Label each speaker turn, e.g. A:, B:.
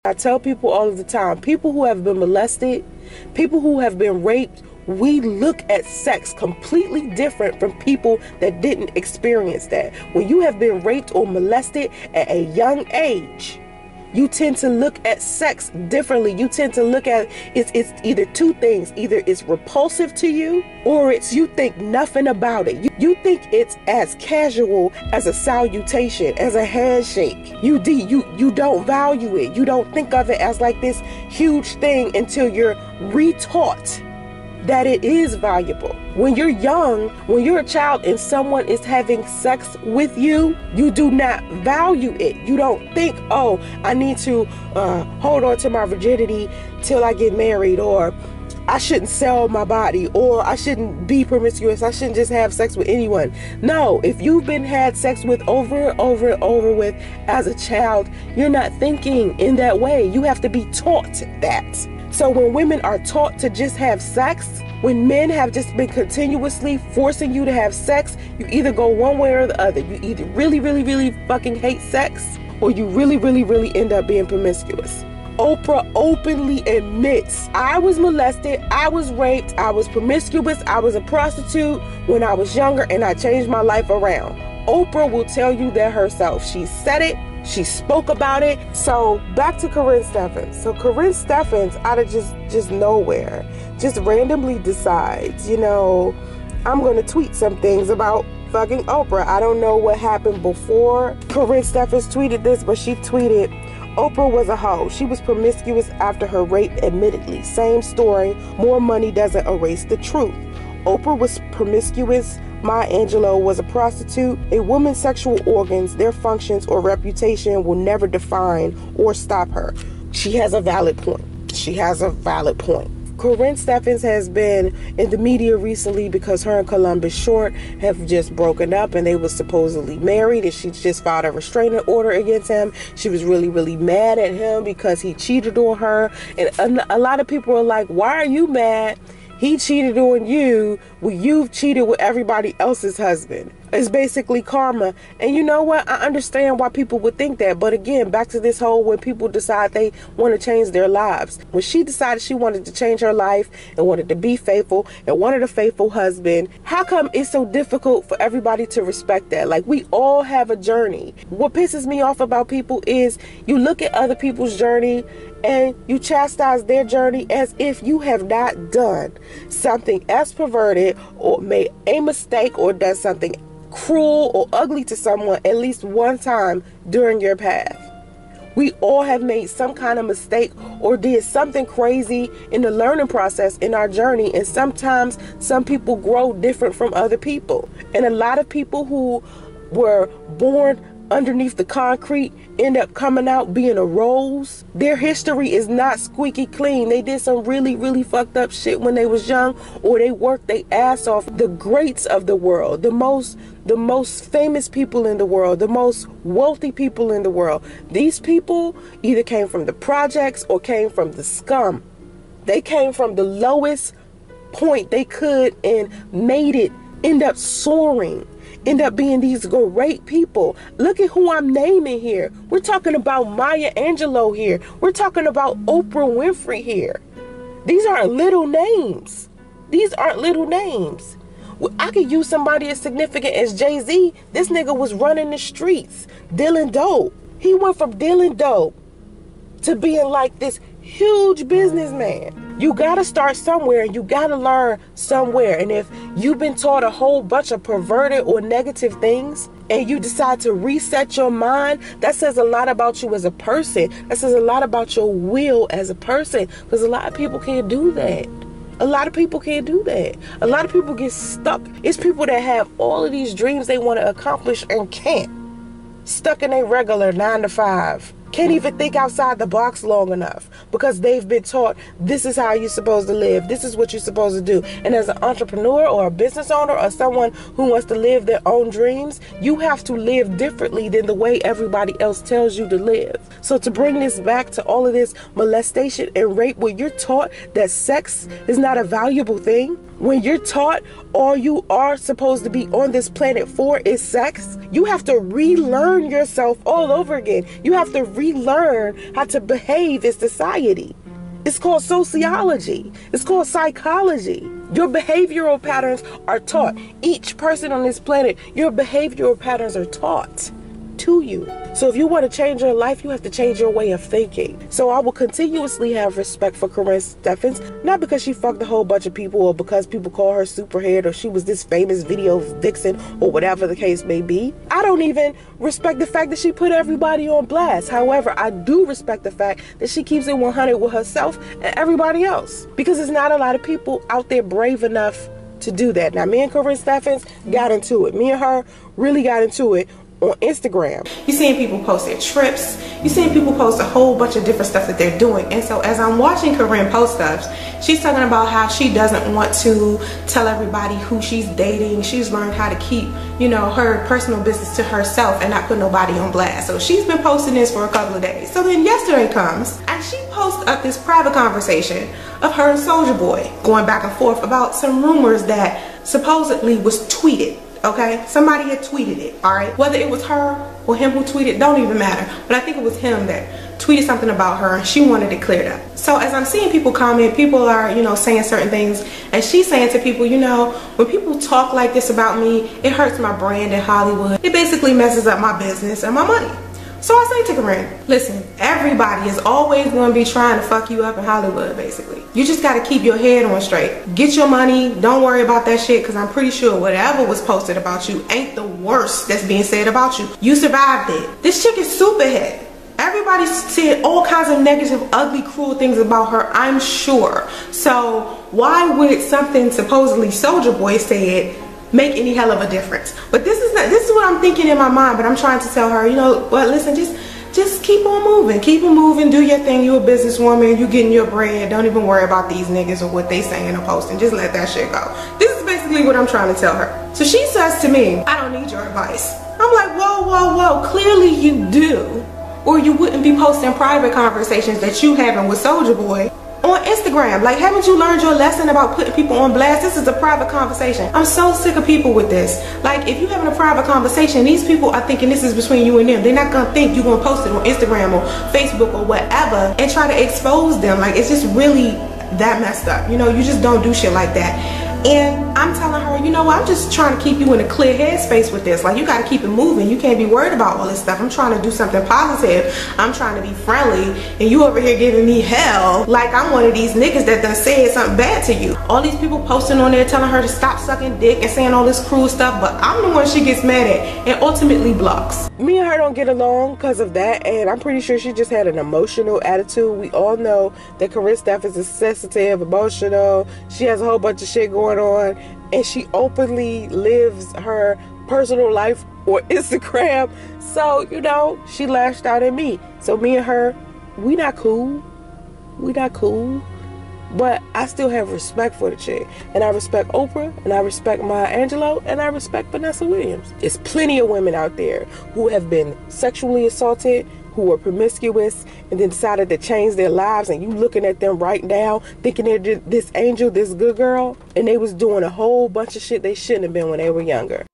A: I tell people all of the time, people who have been molested, people who have been raped, we look at sex completely different from people that didn't experience that. When you have been raped or molested at a young age, you tend to look at sex differently. You tend to look at it's either two things. Either it's repulsive to you, or it's you think nothing about it. You think it's as casual as a salutation, as a handshake. You don't value it. You don't think of it as like this huge thing until you're retaught that it is valuable. When you're young, when you're a child and someone is having sex with you, you do not value it. You don't think, oh, I need to hold on to my virginity till I get married, or I shouldn't sell my body, or I shouldn't be promiscuous. I shouldn't just have sex with anyone. No, if you've been had sex with over and over with as a child, you're not thinking in that way. You have to be taught that. So when women are taught to just have sex, when men have just been continuously forcing you to have sex, you either go one way or the other. You either really fucking hate sex, or you really end up being promiscuous. Oprah openly admits, I was molested, I was raped, I was promiscuous, I was a prostitute when I was younger, and I changed my life around. Oprah will tell you that herself. She said it. She spoke about it. So back to Karrine Steffans. So Karrine Steffans, out of just nowhere, just randomly decides, you know, I'm going to tweet some things about fucking Oprah. I don't know what happened before Karrine Steffans tweeted this, but she tweeted, Oprah was a hoe. She was promiscuous after her rape, admittedly. Same story. More money doesn't erase the truth. Oprah was promiscuous. Maya Angelou was a prostitute. A woman's sexual organs, their functions, or reputation will never define or stop her. She has a valid point. She has a valid point. Karrine Steffans has been in the media recently because her and Columbus Short have just broken up, and they were supposedly married, and she just filed a restraining order against him. She was really mad at him because he cheated on her, and a lot of people are like, why are you mad? He cheated on you when you've cheated with everybody else's husband. It's basically karma. And you know what? I understand why people would think that. But again, back to this whole when people decide they want to change their lives. When she decided she wanted to change her life and wanted to be faithful and wanted a faithful husband, how come it's so difficult for everybody to respect that? Like, we all have a journey. What pisses me off about people is you look at other people's journey and you chastise their journey as if you have not done something as perverted or made a mistake or done something cruel or ugly to someone at least one time during your path. We all have made some kind of mistake or did something crazy in the learning process in our journey, and sometimes some people grow different from other people. And a lot of people who were born underneath the concrete end up coming out being a rose. Their history is not squeaky clean. They did some really fucked up shit when they was young, or they worked their ass off. The greats of the world, the most famous people in the world, the most wealthy people in the world, these people either came from the projects or came from the scum. They came from the lowest point they could and made it, end up soaring, end up being these great people. Look at who I'm naming here. We're talking about Maya Angelou here. We're talking about Oprah Winfrey here. These aren't little names. These aren't little names. I could use somebody as significant as Jay-Z. This nigga was running the streets, dealing dope. He went from dealing dope to being like this huge businessman. You gotta start somewhere, and you gotta learn somewhere. And if you've been taught a whole bunch of perverted or negative things, and you decide to reset your mind, that says a lot about you as a person. That says a lot about your will as a person, because a lot of people can't do that. A lot of people can't do that. A lot of people get stuck. It's people that have all of these dreams they want to accomplish and can't. Stuck in a regular 9 to 5. Can't even think outside the box long enough because they've been taught this is how you're supposed to live. This is what you're supposed to do. And as an entrepreneur or a business owner or someone who wants to live their own dreams, you have to live differently than the way everybody else tells you to live. So to bring this back to all of this molestation and rape, where you're taught that sex is not a valuable thing, When you're taught all you are supposed to be on this planet for is sex, you have to relearn yourself all over again. You have to relearn how to behave in society. It's called sociology. It's called psychology. Your behavioral patterns are taught. Each person on this planet, your behavioral patterns are taught to you. So if you want to change your life, you have to change your way of thinking. So I will continuously have respect for Karrine Steffans, not because she fucked a whole bunch of people or because people call her superhead or she was this famous video vixen or whatever the case may be. I don't even respect the fact that she put everybody on blast. However, I do respect the fact that she keeps it 100 with herself and everybody else, because there's not a lot of people out there brave enough to do that. Now, me and Karrine Steffans got into it. Me and her really got into it on Instagram. You're seeing people post their trips. You're seeing people post a whole bunch of different stuff that they're doing. And so as I'm watching Karrine post stuff, she's talking about how she doesn't want to tell everybody who she's dating. She's learned how to keep, you know, her personal business to herself and not put nobody on blast. So she's been posting this for a couple of days. So then yesterday comes and she posts up this private conversation of her and Soulja Boy going back and forth about some rumors that supposedly was tweeted. Okay, somebody had tweeted it, all right? Whether it was her or him who tweeted, don't even matter. But I think it was him that tweeted something about her and she wanted it cleared up. So as I'm seeing people comment, people are, you know, saying certain things, and she's saying to people, you know, when people talk like this about me, it hurts my brand in Hollywood. It basically messes up my business and my money. So I say to Karrine, listen, everybody is always going to be trying to fuck you up in Hollywood, basically. You just got to keep your head on straight. Get your money. Don't worry about that shit, because I'm pretty sure whatever was posted about you ain't the worst that's being said about you. You survived it. This chick is superhead. Everybody's saying all kinds of negative, ugly, cruel things about her, I'm sure. So why would something supposedly Soulja Boy said make any hell of a difference? But this is what I'm thinking in my mind, but I'm trying to tell her, you know what, listen, just keep on moving, do your thing. You a businesswoman, you getting your bread. Don't even worry about these niggas or what they saying or posting. Just let that shit go. This is basically what I'm trying to tell her. So she says to me, I don't need your advice. I'm like, whoa, clearly you do, or you wouldn't be posting private conversations that you having with Soulja Boy on Instagram. Like, haven't you learned your lesson about putting people on blast? This is a private conversation. I'm so sick of people with this. Like, if you're having a private conversation, these people are thinking this is between you and them. They're not gonna think you're gonna post it on Instagram or Facebook or whatever and try to expose them. Like, it's just really that messed up. You know, you just don't do shit like that. And I'm telling her, you know what, I'm just trying to keep you in a clear headspace with this. Like, you got to keep it moving. You can't be worried about all this stuff. I'm trying to do something positive. I'm trying to be friendly. And you over here giving me hell like I'm one of these niggas that done said something bad to you. All these people posting on there telling her to stop sucking dick and saying all this cruel stuff. But I'm the one she gets mad at and ultimately blocks. Me and her don't get along because of that. And I'm pretty sure she just had an emotional attitude. We all know that Karrine Steffans is sensitive, emotional. She has a whole bunch of shit going on, and she openly lives her personal life on Instagram. So, you know, she lashed out at me. So me and her, we not cool. But I still have respect for the chick. And I respect Oprah, and I respect Maya Angelou, and I respect Vanessa Williams. There's plenty of women out there who have been sexually assaulted, who were promiscuous, and then decided to change their lives, and you looking at them right now thinking they're this angel, this good girl, and they was doing a whole bunch of shit they shouldn't have been when they were younger.